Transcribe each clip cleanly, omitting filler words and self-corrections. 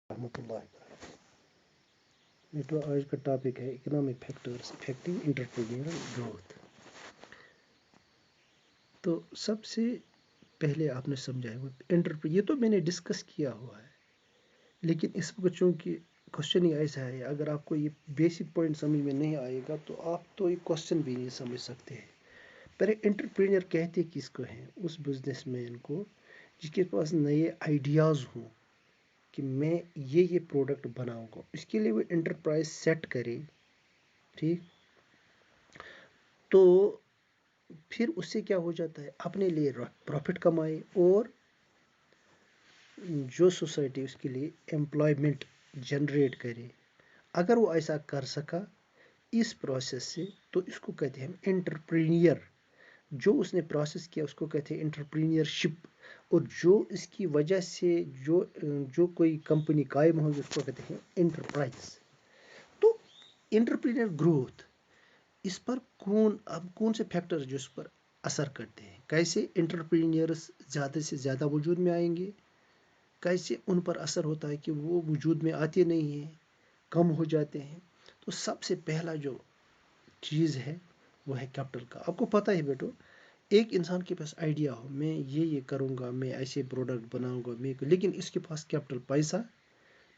रहमत अल्लाह। ये तो आज का टॉपिक है economic factors affecting entrepreneurial growth. तो सबसे पहले आपने समझा है ये तो मैंने डिस्कस किया हुआ है, लेकिन इस वक्त चूँकि क्वेश्चन ही ऐसा है, अगर आपको ये बेसिक पॉइंट समझ में नहीं आएगा तो आप तो ये क्वेश्चन भी नहीं समझ सकते हैं। पर एंटरप्रेन्योर कहते किसको हैं? उस बिजनेसमैन को जिसके पास नए आइडियाज़ हों कि मैं ये प्रोडक्ट बनाऊंगा, इसके लिए वो एंटरप्राइज सेट करे, ठीक। तो फिर उससे क्या हो जाता है, अपने लिए प्रॉफिट कमाए और जो सोसाइटी उसके लिए एम्प्लॉयमेंट जनरेट करे। अगर वो ऐसा कर सका इस प्रोसेस से, तो इसको कहते हैं एंटरप्रेन्योर। जो उसने प्रोसेस किया उसको कहते हैं एंटरप्रेन्योरशिप। और जो इसकी वजह से जो कोई कंपनी कायम होगी उसको कहते हैं एंटरप्राइज। तो एंटरप्रेन्योर ग्रोथ, इस पर कौन से फैक्टर्स जो इस पर असर करते हैं, कैसे एंटरप्रेन्योर्स ज़्यादा से ज़्यादा वजूद में आएंगे, कैसे उन पर असर होता है कि वो वजूद में आते नहीं हैं, कम हो जाते हैं। तो सबसे पहला जो चीज़ है वो है कैपिटल का। आपको पता है बेटो, एक इंसान के पास आइडिया हो, मैं ये करूँगा, मैं ऐसे प्रोडक्ट बनाऊँगा, लेकिन इसके पास कैपिटल पैसा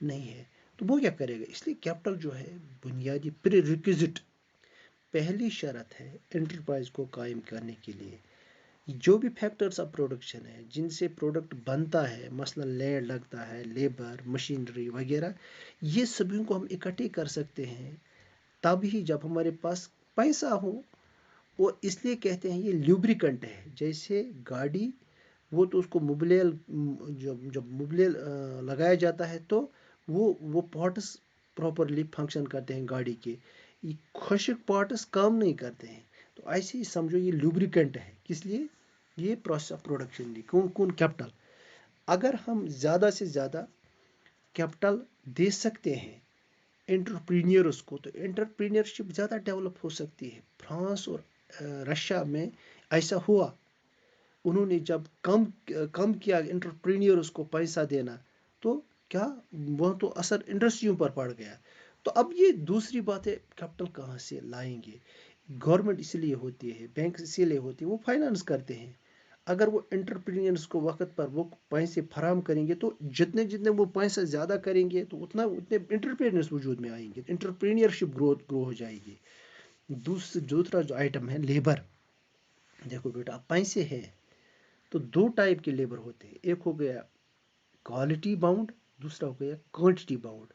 नहीं है, तो वो क्या करेगा? इसलिए कैपिटल जो है बुनियादी प्रीरिक्विजिट, पहली शर्त है एंटरप्राइज को कायम करने के लिए। जो भी फैक्टर्स ऑफ प्रोडक्शन है जिनसे प्रोडक्ट बनता है, मसलन लैंड लगता है, लेबर, मशीनरी वगैरह, ये सभी को हम इकट्ठे कर सकते हैं तभी जब हमारे पास पैसा हो। वो इसलिए कहते हैं ये ल्यूब्रिकेंट है। जैसे गाड़ी, वो तो उसको मुबलेल, जब मुबलेल लगाया जाता है तो वो पार्ट्स प्रॉपरली फंक्शन करते हैं गाड़ी के, ये खुश्क पार्ट्स काम नहीं करते हैं। तो ऐसे ही समझो ये लुब्रिकेंट है। किस लिए? ये प्रोसेस ऑफ प्रोडक्शन लिए। कौन कैपिटल। अगर हम ज़्यादा से ज़्यादा कैपिटल दे सकते हैं एंटरप्रीनियर्स को, तो एंटरप्रीनियरशिप ज़्यादा डेवलप हो सकती है। फ्रांस और रशिया में ऐसा हुआ। उन्होंने जब कम किया एंटरप्रेन्योर्स को पैसा देना, तो क्या वह तो असर इंडस्ट्रियों पर पड़ गया। तो अब ये दूसरी बात है, कैपिटल कहाँ से लाएंगे? गवर्नमेंट इसलिए होती है, बैंक इसलिए होती है, वो फाइनेंस करते हैं। अगर वो एंटरप्रेन्योर्स को वक्त पर वो पैसे फराहम करेंगे, तो जितने जितने वो पैसा ज़्यादा करेंगे तो उतने एंटरप्रेन्योर्स वजूद में आएंगे, एंटरप्रेन्योरशिप ग्रो हो जाएगी। दूसरा जो आइटम है लेबर। देखो बेटा, पैसे हैं तो दो टाइप के लेबर होते हैं, एक हो गया क्वालिटी बाउंड, दूसरा हो गया क्वांटिटी बाउंड।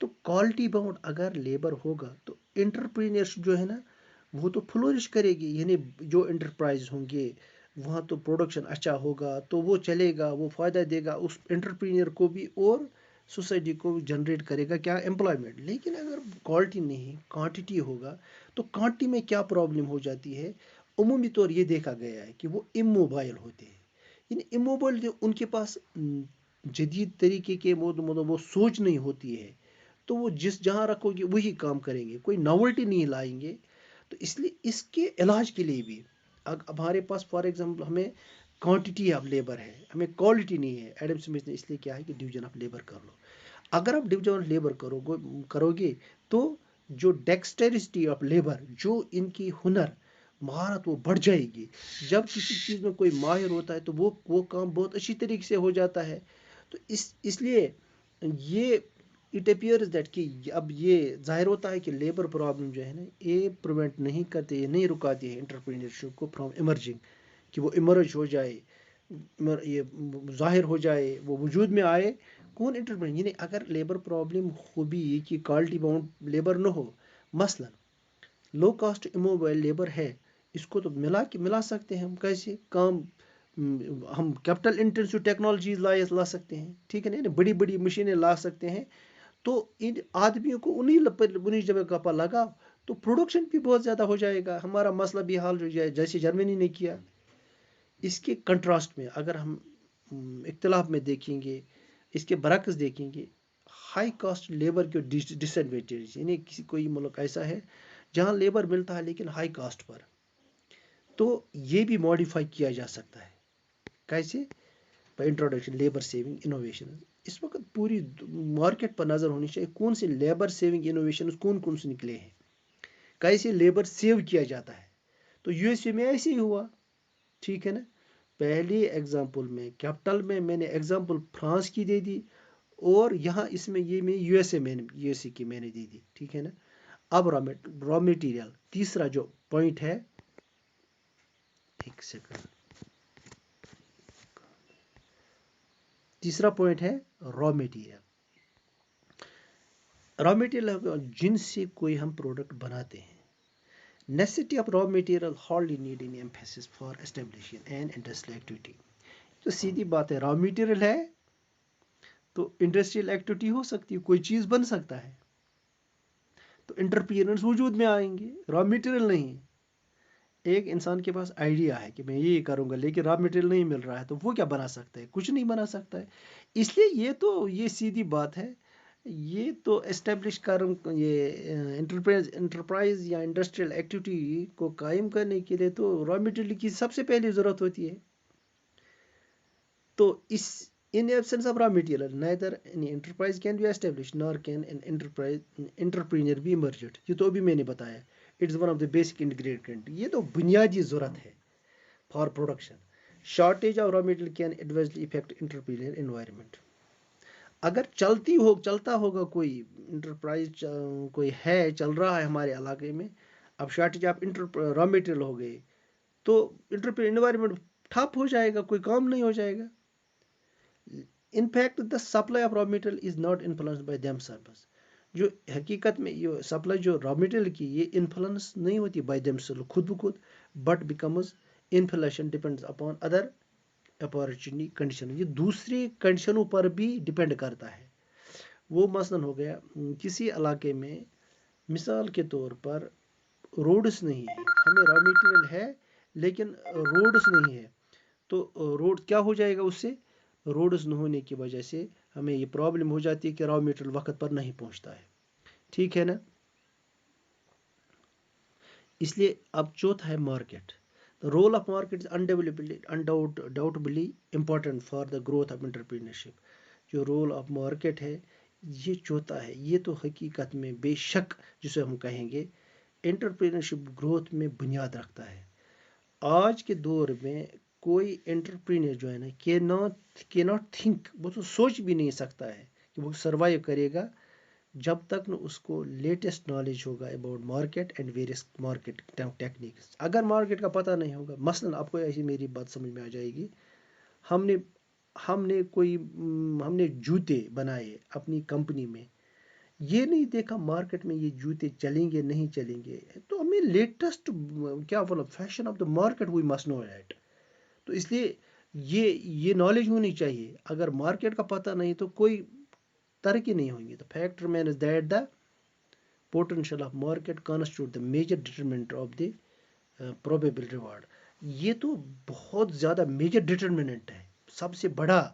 तो क्वालिटी बाउंड अगर लेबर होगा तो एंटरप्रेन्योर्स जो है ना, वो तो फ्लोरिश करेगी, यानी जो एंटरप्राइज होंगे वहाँ तो प्रोडक्शन अच्छा होगा, तो वो चलेगा, वो फ़ायदा देगा उस एंटरप्रेन्योर को भी और सोसाइटी को जनरेट करेगा क्या? एम्प्लॉयमेंट। लेकिन अगर क्वालिटी नहीं क्वांटिटी होगा, तो क्वांटिटी में क्या प्रॉब्लम हो जाती है? उमूमी तौर ये देखा गया है कि वो इमोबाइल होते हैं। यानी इमोबाइल, उनके पास जदीद तरीके के मतलब वो सोच नहीं होती है, तो वो जिस जहाँ रखोगे वही काम करेंगे, कोई नॉवल्टी नहीं लाएंगे। तो इसलिए इसके इलाज के लिए भी अब हमारे पास फॉर एग्जांपल हमें क्वांटिटी ऑफ लेबर है, हमें क्वालिटी नहीं है। एडम स्मिथ ने इसलिए क्या है कि डिवीजन ऑफ लेबर कर लो। अगर आप डिवीजन ऑफ लेबर करोगे तो जो डेक्सटेरिटी ऑफ लेबर, जो इनकी हुनर महारत, वो बढ़ जाएगी। जब किसी चीज़ में कोई माहिर होता है तो वो काम बहुत अच्छी तरीके से हो जाता है। तो इसलिए ये इट अपियर्स दैट कि अब ये जाहिर होता है कि लेबर प्रॉब्लम जो है ना, ये प्रिवेंट नहीं करते, ये नहीं रुकाती है एंटरप्रेन्योरशिप को फ्रॉम इमर्जिंग, कि वो इमर्ज हो जाए, ये जाहिर हो जाए, वो वजूद में आए। कौन एंटरप्रेन्योर? यानी अगर लेबर प्रॉब्लम हो भी कि क्वालिटी बाउंड लेबर न हो, मसलन लो कास्ट इमोबाइल लेबर है, इसको तो मिला सकते हैं हम। कैसे काम? हम कैपिटल इंटेंसिव टेक्नोलॉजीज ला सकते हैं, ठीक है ना, बड़ी बड़ी मशीनें ला सकते हैं। तो इन आदमियों को उन्हीं जगह पर लगा, तो प्रोडक्शन भी बहुत ज़्यादा हो जाएगा, हमारा मसला भी हाल हो जाए जैसे जर्मनी ने किया। इसके कंट्रास्ट में अगर हम इख्तिलाफ में देखेंगे, इसके बरक्स देखेंगे, हाई कास्ट लेबर के डिसएडवांटेज, यानी किसी कोई मुल्क ऐसा है जहाँ लेबर मिलता है लेकिन हाई कास्ट पर, तो ये भी मॉडिफाई किया जा सकता है। कैसे? By introduction labour saving innovation. اس وقت پوری مارکیٹ پر نظر ہونی چاہیے کون سے لیبر سیونگ انوویشنز کون سے نکلے ہیں، کیسے لیبر سیو کیا جاتا ہے. تو یو ایس اے میں ایسے ہی ہوا، ٹھیک ہے نا. پہلی ایگزامپل میں نے ایگزامپل فرانس کی دے دی، اور یہاں اس میں یہ میں یو ایس اے کی میں نے دے دی، ٹھیک ہے نا. اب را میٹیریل تیسرا جو پوائنٹ ہے، ایک سیکنڈ، تیسرا پوائنٹ ہے را میٹیریل. را میٹیریل جن سے کوئی ہم پروڈکٹ بناتے ہیں. Necessity of raw material hardly need any emphasis for establishing an industrial activity. تو سیدھی بات ہے، را میٹیریل ہے تو انڈسٹریل ایکٹیویٹی ہو سکتی ہے، کوئی چیز بن سکتا ہے تو انٹرپرینرز وجود میں آئیں گے. را میٹیریل نہیں، ایک انسان کے پاس آئیڈیا ہے کہ میں یہ کروں گا لیکن را میٹیریل نہیں مل رہا ہے، تو وہ کیا بنا سکتا ہے؟ کچھ نہیں بنا سکتا ہے. اس لیے یہ سیدھی بات ہے، یہ تو اسٹیبلش یہ انٹرپرائز یا انڈسٹریل ایکٹیویٹی کو قائم کرنے کے لیے تو را میٹیریل کی سب سے پہلی ضرورت ہوتی ہے. تو in absence of raw material, neither any enterprise can be established nor can an entrepreneur be emerged. یہ تو ابھی میں نے بتایا، it's one of the basic ingredient. یہ تو بنیادی ضرورت ہے for production. Shortage of raw material can adversely affect entrepreneurial environment. اگر چلتا ہوگا کوئی انٹرپرائز، کوئی ہے چل رہا ہے ہمارے علاقے میں، اب شارٹیج آف را میٹیریل ہو گئی تو انوائرمنٹ ٹھپ ہو جائے گا، کوئی کام نہیں ہو جائے گا. In fact the supply of raw material is not influenced by themselves. جو حقیقت میں یہ سپلائی جو را میٹیریل کی یہ انفلوئنس نہیں ہوتی بائی دیم سیلو خود بخود، but becomes inflation depends upon other opportunity condition. یہ دوسری کنڈیشنوں پر بھی ڈپینڈ کرتا ہے. وہ مثلاً ہو گیا کسی علاقے میں مثال کے طور پر روڈس نہیں ہے، ہمیں را میٹیریل ہے لیکن روڈس نہیں ہے، تو روڈ کیا ہو جائے گا؟ اس سے روڈز نہ ہونے کی وجہ سے ہمیں یہ پرابلم ہو جاتی ہے کہ را میٹیریل وقت پر نہیں پہنچتا ہے، ٹھیک ہے نا. اس لیے اب چوتھا ہے market. The role of market is undoubtedly important for the growth of entrepreneurship. جو رول آف مارکیٹ ہے یہ چوتھا ہے، یہ تو حقیقت میں بے شک جسے ہم کہیں گے انٹرپرینرشپ گروتھ میں بنیاد رکھتا ہے. آج کے دور میں کوئی انٹرپرینر جو ہے نا کی ناٹ تھنک، وہ تو سوچ بھی نہیں سکتا ہے کہ وہ سروائیو کرے گا جب تک نہ اس کو لیٹسٹ نالج ہوگا about market and various market techniques. اگر مارکیٹ کا پتہ نہیں ہوگا، مثلاً آپ کو ایسی میری بات سمجھ میں آ جائے گی، ہم نے جوتے بنائے اپنی کمپنی میں، یہ نہیں دیکھا مارکیٹ میں یہ جوتے چلیں گے نہیں چلیں گے، تو ہمیں لیٹسٹ کیا بولا fashion of the market we must know it. تو اس لیے یہ نالج ہونی چاہیے. اگر مارکیٹ کا پتہ نہیں تو کوئی ترقی نہیں ہوگی. تو fact remains that the potential of market constitute the major determinant of the probable reward. یہ تو بہت زیادہ میجر ڈٹرمنٹ ہے، سب سے بڑا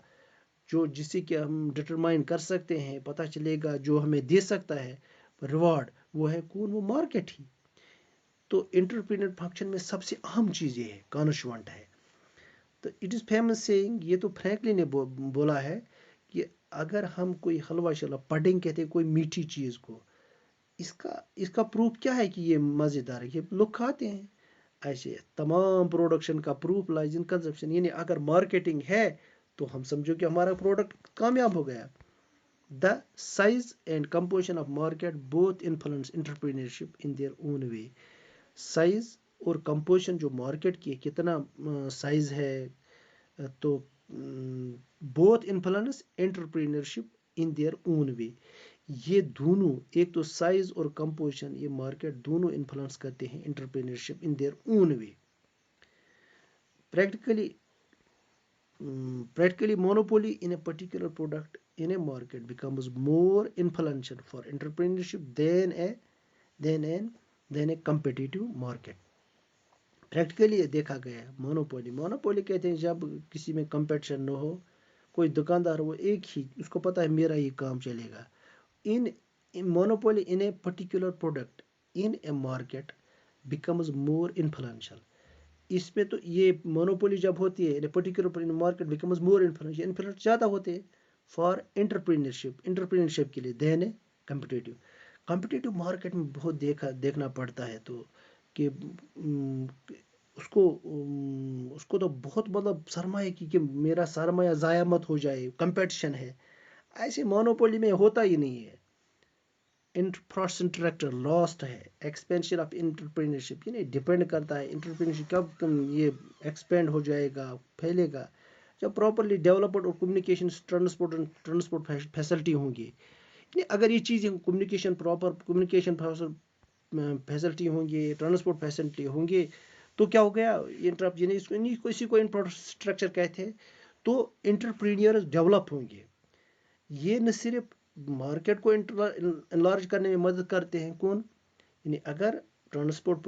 جسے کہ ہم ڈٹرمائن کر سکتے ہیں، پتہ چلے گا جو ہمیں دے سکتا ہے ریوارڈ، وہ ہے کون؟ وہ مارکیٹ ہی. تو انٹرپرینر فنکشن میں سب سے اہم چیز یہ ہے، کانسٹیٹوئنٹ ہے. تو اٹ از فیمس سیئنگ، یہ تو فرینکلی نے بولا ہے کہ اگر ہم کوئی حلوہ شلوہ پڈنگ کہتے ہیں کوئی میٹھی چیز کو، اس کا پروف کیا ہے کہ یہ مزیدار ہے؟ یہ لوگ کھاتے ہیں. ایسے تمام پروڈکشن کا پروف لائز ان کنزمپشن. یعنی اگر مارکیٹنگ ہے تو ہم سمجھو کہ ہمارا پروڈکٹ کامیاب ہو گیا. The size and composition of market both influence entrepreneurship in their own way. Size اور کمپوزیشن جو مارکیٹ کی کتنا سائز ہے، تو both influence entrepreneurship in their own way. یہ دونوں، ایک تو سائز اور کمپوزیشن، یہ مارکیٹ دونوں انفلوئنس کرتے ہیں entrepreneurship in their own way. Practically, monopoly in a particular product in a market becomes more influential for entrepreneurship than a competitive market. Practically دیکھا گیا ہے مونوپولی کہتے ہیں جب کسی میں کمپٹیشن نہ ہو، کوئی دکاندار وہ ایک ہی، اس کو پتہ ہے میرا یہ کام چلے گا. ان monopoly in a particular product in a market becomes more influential. اس میں تو یہ مونوپولی جب ہوتی ہے particular market becomes more influence زیادہ ہوتے ہیں फॉर इंटरप्रीनरशिप के लिए देन है कम्पिटिटिव मार्केट में बहुत देखना पड़ता है तो कि उसको तो बहुत मतलब सरमाए कि मेरा सरमाया ज़ाया मत हो जाए, कंपटीशन है। ऐसे मोनोपोली में होता ही नहीं है। इंफ्रास्ट्रक्चर लॉस्ट है, एक्सपेंशन ऑफ इंटरप्रीनरशिप ये डिपेंड करता है इंटरप्रीनरशिप कब ये एक्सपेंड हो जाएगा, फैलेगा, जब प्रॉपरली डेवलप्ड और कम्युनिकेशन ट्रांसपोर्ट फैसिलिटी होंगी। अगर ये चीज़ें कम्युनिकेशन प्रॉपर कम्युनिकेशन फैसिलिटी होंगी, ट्रांसपोर्ट फैसिलिटी होंगी, तो क्या हो गया इसी को इंफ्रास्ट्रक्चर कहते हैं। तो इंटरप्रीनियर्स डेवलप होंगे। ये न सिर्फ मार्केट को इनलार्ज करने में मदद करते हैं कौन, यानी अगर ट्रांसपोर्ट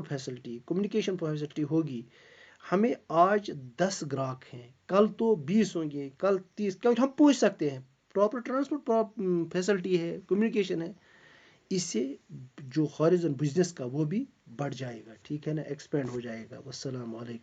फैसिलिटी कम्युनिकेशन फैसिलिटी होगी, हमें आज 10 ग्राहक हैं, कल तो 20 होंगे, कल 30, क्योंकि हम पूछ सकते हैं, प्रॉपर ट्रांसपोर्ट फैसिलिटी है, कम्युनिकेशन है, इससे जो हॉरिजन बिजनेस का वो भी बढ़ जाएगा, ठीक है ना, एक्सपेंड हो जाएगा। वस्सलाम वालेकुम।